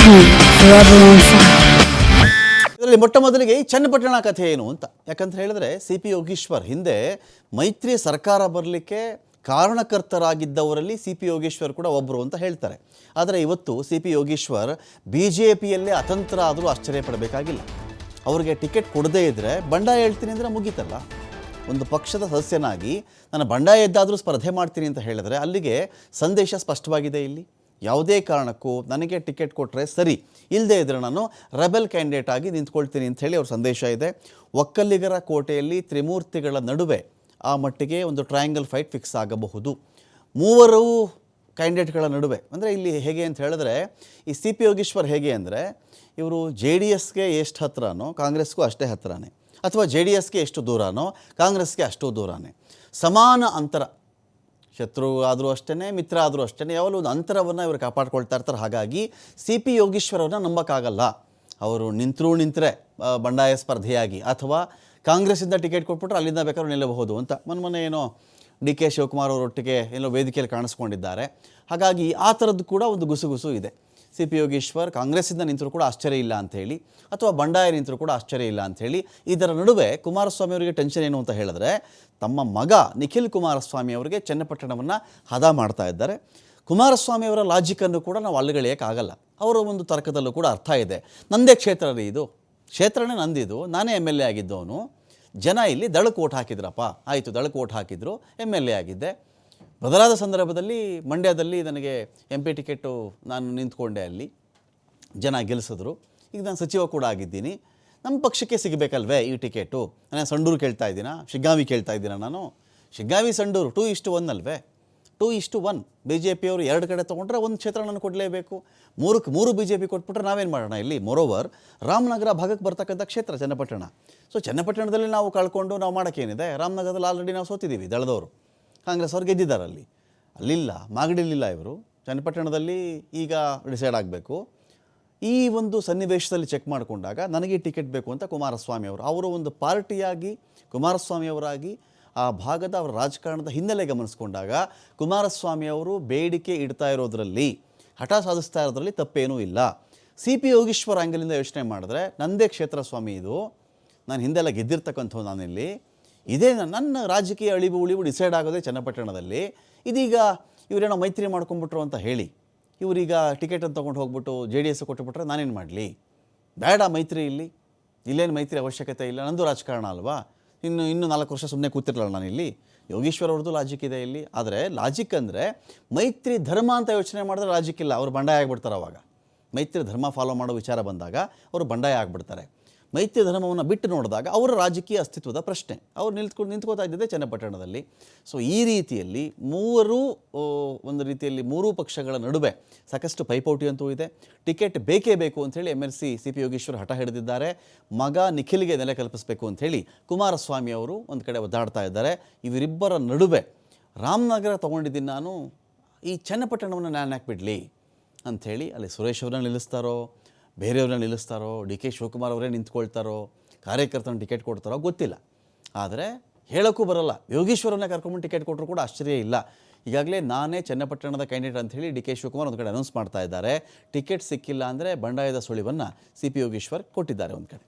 me forever on fire. ಇದರಲ್ಲಿ ಮೊಟ್ಟ ಮೊದಲಿಗೆ ಈ ಚನ್ನಪಟ್ಟಣ ಕಥೆ ಏನು ಅಂತ. ಯಾಕಂತ ಹೇಳಿದ್ರೆ ಸಿ ಪಿ ಯೋಗೀಶ್ವರ್ ಹಿಂದೆ ಮೈತ್ರಿ ಸರ್ಕಾರ ಬರಲಿಕ್ಕೆ ಕಾರಣಕರ್ತರಾಗಿದ್ದವರಲ್ಲಿ ಸಿ ಪಿ ಯೋಗೀಶ್ವರ್ ಕೂಡ ಒಬ್ಬರು ಅಂತ ಹೇಳ್ತಾರೆ. ಆದರೆ ಇವತ್ತು C P Yogeshwar B J ಪಿಯಲ್ಲೇ ಅತಂತ್ರ ಆದರೂ ಆಶ್ಚರ್ಯ ಪಡಬೇಕಾಗಿಲ್ಲ. ಅವರಿಗೆ ಟಿಕೆಟ್ ಕೊಡದೇ ಇದ್ದರೆ ಬಂಡಾಯ ಹೇಳ್ತೀನಿ ಅಂದರೆ ಮುಗೀತಲ್ಲ. ಒಂದು ಪಕ್ಷದ ಸದಸ್ಯನಾಗಿ ನಾನು ಬಂಡಾಯ ಎದ್ದಾದರೂ ಸ್ಪರ್ಧೆ ಮಾಡ್ತೀನಿ ಅಂತ ಹೇಳಿದ್ರೆ ಅಲ್ಲಿಗೆ ಸಂದೇಶ ಸ್ಪಷ್ಟವಾಗಿದೆ. ಇಲ್ಲಿ ಯಾವುದೇ ಕಾರಣಕ್ಕೂ ನನಗೆ ಟಿಕೆಟ್ ಕೊಟ್ಟರೆ ಸರಿ, ಇಲ್ಲದೇ ಇದ್ದರೆ ನಾನು ರೆಬೆಲ್ ಕ್ಯಾಂಡಿಡೇಟ್ ಆಗಿ ನಿಂತ್ಕೊಳ್ತೀನಿ ಅಂಥೇಳಿ ಅವ್ರ ಸಂದೇಶ ಇದೆ. ಒಕ್ಕಲಿಗರ ಕೋಟೆಯಲ್ಲಿ ತ್ರಿಮೂರ್ತಿಗಳ ನಡುವೆ ಆ ಮಟ್ಟಿಗೆ ಒಂದು ಟ್ರಯಾಂಗಲ್ ಫೈಟ್ ಫಿಕ್ಸ್ ಆಗಬಹುದು. ಮೂವರು ಕ್ಯಾಂಡಿಡೇಟ್ಗಳ ನಡುವೆ ಅಂದರೆ ಇಲ್ಲಿ ಹೇಗೆ ಅಂತ ಹೇಳಿದ್ರೆ ಈ ಸಿ ಪಿ ಯೋಗೀಶ್ವರ್ ಹೇಗೆ ಅಂದರೆ ಇವರು ಜೆ ಡಿ ಎಸ್ಗೆ ಎಷ್ಟು ಹತ್ತಿರನೋ ಕಾಂಗ್ರೆಸ್ಗೂ ಅಷ್ಟೇ ಹತ್ತಿರನೇ, ಅಥವಾ ಜೆ ಡಿ ಎಸ್ಗೆ ಎಷ್ಟು ದೂರನೋ ಕಾಂಗ್ರೆಸ್ಗೆ ಅಷ್ಟು ದೂರನೇ, ಸಮಾನ ಅಂತರ. ಶತ್ರು ಆದರೂ ಅಷ್ಟೇ, ಮಿತ್ರ ಆದರೂ ಅಷ್ಟೇ, ಯಾವಾಗಲೂ ಒಂದು ಅಂತರವನ್ನು ಇವರು ಕಾಪಾಡ್ಕೊಳ್ತಾ ಇರ್ತಾರೆ. ಹಾಗಾಗಿ ಸಿ ಪಿ ಯೋಗೀಶ್ವರವ್ರನ್ನ ನಂಬೋಕ್ಕಾಗಲ್ಲ. ಅವರು ನಿಂತರೆ ಬಂಡಾಯ ಸ್ಪರ್ಧೆಯಾಗಿ ಅಥವಾ ಕಾಂಗ್ರೆಸ್ಸಿಂದ ಟಿಕೆಟ್ ಕೊಟ್ಬಿಟ್ರೆ ಅಲ್ಲಿಂದ ಬೇಕಾದ್ರೂ ನಿಲ್ಲಬಹುದು ಅಂತ ಮೊನ್ನೆ ಏನೋ ಡಿ ಕೆ ಶಿವಕುಮಾರ್ ಅವರೊಟ್ಟಿಗೆ ಏನೋ ವೇದಿಕೆಯಲ್ಲಿ ಕಾಣಿಸ್ಕೊಂಡಿದ್ದಾರೆ. ಹಾಗಾಗಿ ಆ ಥರದ್ದು ಕೂಡ ಒಂದು ಗುಸುಗುಸು ಇದೆ. ಸಿ ಪಿ ಯೋಗೀಶ್ವರ್ ಕಾಂಗ್ರೆಸ್ಸಿಂದ ನಿಂತರೂ ಕೂಡ ಆಶ್ಚರ್ಯ ಇಲ್ಲ ಅಂಥೇಳಿ, ಅಥವಾ ಬಂಡಾಯ ನಿಂತರೂ ಕೂಡ ಆಶ್ಚರ್ಯ ಇಲ್ಲ ಅಂಥೇಳಿ. ಇದರ ನಡುವೆ ಕುಮಾರಸ್ವಾಮಿ ಅವರಿಗೆ ಟೆನ್ಷನ್ ಏನು ಅಂತ ಹೇಳಿದ್ರೆ ತಮ್ಮ ಮಗ ನಿಖಿಲ್ ಕುಮಾರಸ್ವಾಮಿ ಅವರಿಗೆ ಚನ್ನಪಟ್ಟಣವನ್ನು ಹದ ಮಾಡ್ತಾ ಇದ್ದಾರೆ. ಕುಮಾರಸ್ವಾಮಿ ಅವರ ಲಾಜಿಕನ್ನು ಕೂಡ ನಾವು ಅಲ್ಲಗಳೆಯೋಕ್ಕಾಗಲ್ಲ. ಅವರ ಒಂದು ತರ್ಕದಲ್ಲೂ ಕೂಡ ಅರ್ಥ ಇದೆ. ನಂದೇ ಕ್ಷೇತ್ರ ರೀ, ಇದು ಕ್ಷೇತ್ರನೇ ನಂದಿದು, ನಾನೇ ಎಮ್ ಎಲ್ ಎ ಆಗಿದ್ದವನು. ಜನ ಇಲ್ಲಿ ದಳಕ್ಕೆ ಓಟ್ ಹಾಕಿದ್ರಪ್ಪ, ಆಯಿತು ದಳಕ್ಕೆ ಓಟ್ ಹಾಕಿದ್ರು, ಎಮ್ ಎಲ್ ಎ ಆಗಿದ್ದೆ. ಬದಲಾದ ಸಂದರ್ಭದಲ್ಲಿ ಮಂಡ್ಯದಲ್ಲಿ ನನಗೆ ಎಂ ಪಿ ಟಿಕೆಟು ನಾನು ನಿಂತ್ಕೊಂಡೆ, ಅಲ್ಲಿ ಜನ ಗೆಲ್ಲಿಸಿದ್ರು. ಈಗ ನಾನು ಸಚಿವ ಕೂಡ ಆಗಿದ್ದೀನಿ. ನಮ್ಮ ಪಕ್ಷಕ್ಕೆ ಸಿಗಬೇಕಲ್ವೇ ಈ ಟಿಕೆಟು? ನಾನು ಸಂಡೂರು ಕೇಳ್ತಾ ಇದ್ದೀನ, ಶಿಗ್ಗಾವಿ ಕೇಳ್ತಾ ಇದ್ದೀನ. ನಾನು ಶಿಗ್ಗಾವಿ ಸಂಡೂರು 2:1 ಅಲ್ವೇ? 2:1. ಬಿ ಜೆ ಪಿಯವರು 2 ಕಡೆ ತೊಗೊಂಡ್ರೆ ಒಂದು ಕ್ಷೇತ್ರ ನಾನು ಕೊಡಲೇಬೇಕು. 3 ಬಿ ಜೆ ಪಿ ಕೊಟ್ಬಿಟ್ರೆ ನಾವೇನು ಮಾಡೋಣ? ಇಲ್ಲಿ ಮೊರೋವರ್ ರಾಮನಗರ ಭಾಗಕ್ಕೆ ಬರ್ತಕ್ಕಂಥ ಕ್ಷೇತ್ರ ಚನ್ನಪಟ್ಟಣ. ಸೊ ಚನ್ನಪಟ್ಟಣದಲ್ಲಿ ನಾವು ಕಳ್ಕೊಂಡು ನಾವು ಮಾಡೋಕ್ಕೇನಿದೆ? ರಾಮನಗರದಲ್ಲಿ ಆಲ್ರೆಡಿ ನಾವು ಸೋತಿದ್ದೀವಿ, ದಳದವರು. ಕಾಂಗ್ರೆಸ್ ಅವ್ರು ಗೆದ್ದಿದ್ದಾರೆ ಅಲ್ಲಿ. ಅಲ್ಲಿಲ್ಲ, ಮಾಗಡಿಲಿಲ್ಲ ಇವರು. ಚನ್ನಪಟ್ಟಣದಲ್ಲಿ ಈಗ ಡಿಸೈಡ್ ಆಗಬೇಕು. ಈ ಒಂದು ಸನ್ನಿವೇಶದಲ್ಲಿ ಚೆಕ್ ಮಾಡಿಕೊಂಡಾಗ ನನಗೆ ಟಿಕೆಟ್ ಬೇಕು ಅಂತ ಕುಮಾರಸ್ವಾಮಿ ಅವರು ಒಂದು ಪಾರ್ಟಿಯಾಗಿ ಕುಮಾರಸ್ವಾಮಿ ಅವರಾಗಿ ಆ ಭಾಗದ ಅವರ ರಾಜಕಾರಣದ ಹಿನ್ನೆಲೆ ಗಮನಿಸ್ಕೊಂಡಾಗ ಕುಮಾರಸ್ವಾಮಿ ಅವರು ಬೇಡಿಕೆ ಇಡ್ತಾ ಇರೋದರಲ್ಲಿ, ಹಠ ಸಾಧಿಸ್ತಾ ಇರೋದ್ರಲ್ಲಿ ತಪ್ಪೇನೂ ಇಲ್ಲ. ಸಿ ಪಿ ಯೋಗೀಶ್ವರ್ ಆ್ಯಂಗಲಿಂದ ಯೋಚನೆ ಮಾಡಿದ್ರೆ ನಂದೇ ಕ್ಷೇತ್ರ ಸ್ವಾಮಿ ಇದು, ನಾನು ಹಿಂದೆಲ್ಲ ಗೆದ್ದಿರ್ತಕ್ಕಂಥವು, ನಾನಿಲ್ಲಿ ಇದೇ ನನ್ನ ರಾಜಕೀಯ ಅಳಿವು ಉಳಿವು ಡಿಸೈಡ್ ಆಗೋದೇ ಚನ್ನಪಟ್ಟಣದಲ್ಲಿ. ಇದೀಗ ಇವರೇನೋ ಮೈತ್ರಿ ಮಾಡ್ಕೊಂಡ್ಬಿಟ್ರು ಅಂತ ಹೇಳಿ ಇವರೀಗ ಟಿಕೆಟನ್ನು ತೊಗೊಂಡು ಹೋಗ್ಬಿಟ್ಟು ಜೆ ಡಿ ಎಸ್ ಕೊಟ್ಟುಬಿಟ್ರೆ ನಾನೇನು ಮಾಡಲಿ? ಬೇಡ ಮೈತ್ರಿ, ಇಲ್ಲೇನು ಮೈತ್ರಿ ಅವಶ್ಯಕತೆ ಇಲ್ಲ. ನಂದು ರಾಜಕಾರಣ ಅಲ್ವಾ? ಇನ್ನು 4 ವರ್ಷ ಸುಮ್ಮನೆ ಕೂತಿರಲ್ಲ ನಾನಿಲ್ಲಿ. ಯೋಗೀಶ್ವರ್ ಅವ್ರದ್ದು ಲಾಜಿಕ್ ಇದೆ ಇಲ್ಲಿ. ಆದರೆ ಲಾಜಿಕ್ ಅಂದರೆ ಮೈತ್ರಿ ಧರ್ಮ ಅಂತ ಯೋಚನೆ ಮಾಡಿದ್ರೆ ಲಾಜಿಕ್ ಇಲ್ಲ. ಅವರು ಬಂಡಾಯ ಆಗಿಬಿಡ್ತಾರೆ. ಅವಾಗ ಮೈತ್ರಿ ಧರ್ಮ ಫಾಲೋ ಮಾಡೋ ವಿಚಾರ ಬಂದಾಗ ಅವರು ಬಂಡಾಯ ಆಗಿಬಿಡ್ತಾರೆ. ಮೈತ್ರಿ ಧರ್ಮವನ್ನು ಬಿಟ್ಟು ನೋಡಿದಾಗ ಅವರ ರಾಜಕೀಯ ಅಸ್ತಿತ್ವದ ಪ್ರಶ್ನೆ. ಅವ್ರು ನಿಂತ್ಕೋತಾ ಇದ್ದಿದ್ದೆ ಚನ್ನಪಟ್ಟಣದಲ್ಲಿ. ಸೊ ಈ ರೀತಿಯಲ್ಲಿ ಒಂದು ರೀತಿಯಲ್ಲಿ 3 ಪಕ್ಷಗಳ ನಡುವೆ ಸಾಕಷ್ಟು ಪೈಪೋಟಿ ಅಂತೂ ಇದೆ. ಟಿಕೆಟ್ ಬೇಕೇ ಬೇಕು ಅಂಥೇಳಿ MLC ಸಿ ಪಿ ಯೋಗೀಶ್ವರ್ ಹಠ ಹಿಡಿದಿದ್ದಾರೆ. ಮಗ ನಿಖಿಲ್ಗೆ ನೆಲೆ ಕಲ್ಪಿಸಬೇಕು ಅಂಥೇಳಿ ಕುಮಾರಸ್ವಾಮಿ ಅವರು ಒಂದು ಕಡೆ ಒದ್ದಾಡ್ತಾ ಇದ್ದಾರೆ. ಇವರಿಬ್ಬರ ನಡುವೆ ರಾಮನಗರ ತೊಗೊಂಡಿದ್ದೀನಿ ನಾನು, ಈ ಚನ್ನಪಟ್ಟಣವನ್ನು ನಾನು ಯಾಕೆ ಬಿಡಲಿ ಅಂಥೇಳಿ ಅಲ್ಲಿ ಸುರೇಶ್ ಅವ್ರನ್ನ ನಿಲ್ಲಿಸ್ತಾರೋ, ಬೇರೆಯವ್ರನ್ನ ನಿಲ್ಲಿಸ್ತಾರೋ, ಡಿ ಕೆ ಶಿವಕುಮಾರ್ ಅವರೇ ನಿಂತ್ಕೊಳ್ತಾರೋ, ಕಾರ್ಯಕರ್ತನ ಟಿಕೆಟ್ ಕೊಡ್ತಾರೋ ಗೊತ್ತಿಲ್ಲ. ಆದರೆ ಹೇಳೋಕ್ಕೂ ಬರೋಲ್ಲ. ಯೋಗೀಶ್ವರನ್ನ ಕರ್ಕೊಂಡ್ಬಂದು ಟಿಕೆಟ್ ಕೊಟ್ಟರು ಕೂಡ ಆಶ್ಚರ್ಯ ಇಲ್ಲ. ಈಗಾಗಲೇ ನಾನೇ ಚನ್ನಪಟ್ಟಣದ ಕ್ಯಾಂಡಿಡೇಟ್ ಅಂಥೇಳಿ ಡಿ ಕೆ ಶಿವಕುಮಾರ್ ಒಂದು ಕಡೆ ಅನೌನ್ಸ್ ಮಾಡ್ತಾ ಇದ್ದಾರೆ. ಟಿಕೆಟ್ ಸಿಕ್ಕಿಲ್ಲ ಅಂದರೆ ಬಂಡಾಯದ ಸುಳಿವನ್ನು ಸಿ ಪಿ ಯೋಗೀಶ್ವರ್ ಕೊಟ್ಟಿದ್ದಾರೆ ಒಂದು ಕಡೆ.